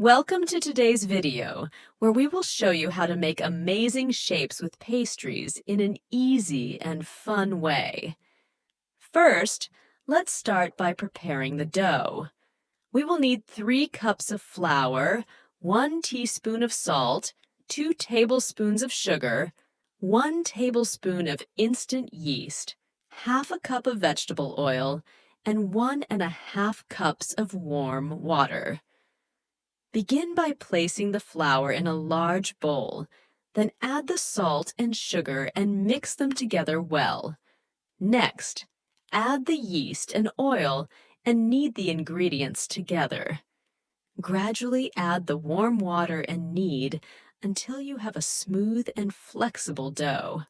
Welcome to today's video, where we will show you how to make amazing shapes with pastries in an easy and fun way. First, let's start by preparing the dough. We will need 3 cups of flour, 1 teaspoon of salt, 2 tablespoons of sugar, 1 tablespoon of instant yeast, half a cup of vegetable oil, and 1½ cups of warm water. Begin by placing the flour in a large bowl, then add the salt and sugar and mix them together well. Next, add the yeast and oil and knead the ingredients together. Gradually add the warm water and knead until you have a smooth and flexible dough.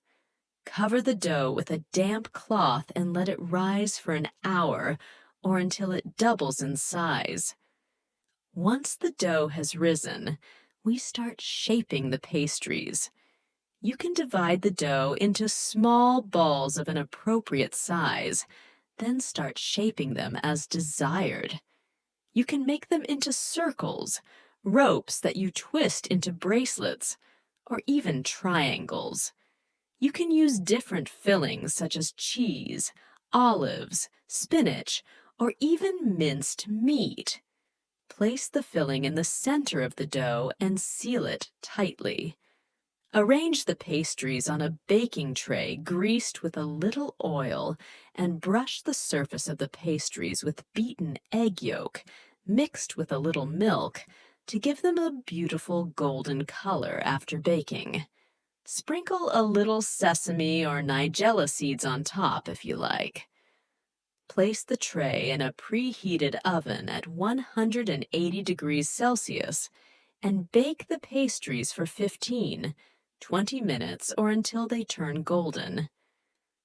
Cover the dough with a damp cloth and let it rise for an hour or until it doubles in size. Once the dough has risen, we start shaping the pastries. You can divide the dough into small balls of an appropriate size, then start shaping them as desired. You can make them into circles, ropes that you twist into bracelets, or even triangles. You can use different fillings such as cheese, olives, spinach, or even minced meat. Place the filling in the center of the dough and seal it tightly. Arrange the pastries on a baking tray greased with a little oil and brush the surface of the pastries with beaten egg yolk mixed with a little milk to give them a beautiful golden color after baking. Sprinkle a little sesame or nigella seeds on top if you like. Place the tray in a preheated oven at 180 degrees Celsius and bake the pastries for 15, 20 minutes or until they turn golden.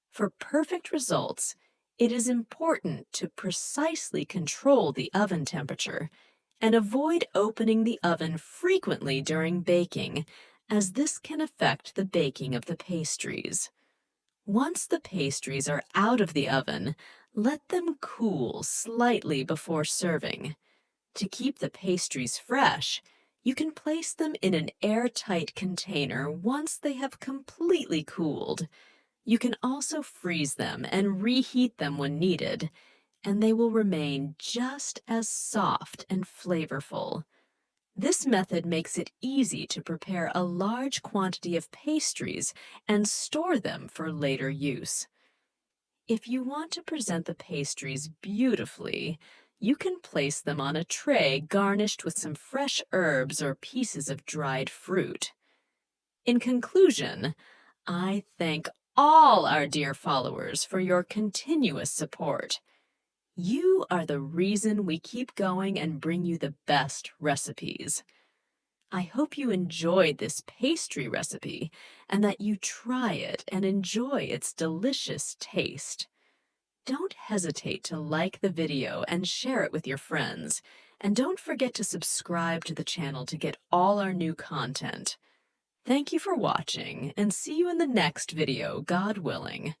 For perfect results, it is important to precisely control the oven temperature and avoid opening the oven frequently during baking, as this can affect the baking of the pastries. Once the pastries are out of the oven, let them cool slightly before serving. To keep the pastries fresh, you can place them in an airtight container once they have completely cooled. You can also freeze them and reheat them when needed, and they will remain just as soft and flavorful. This method makes it easy to prepare a large quantity of pastries and store them for later use. If you want to present the pastries beautifully, you can place them on a tray garnished with some fresh herbs or pieces of dried fruit. In conclusion, I thank all our dear followers for your continuous support. You are the reason we keep going and bring you the best recipes. I hope you enjoyed this pastry recipe and that you try it and enjoy its delicious taste. Don't hesitate to like the video and share it with your friends. And don't forget to subscribe to the channel to get all our new content. Thank you for watching and see you in the next video, God willing.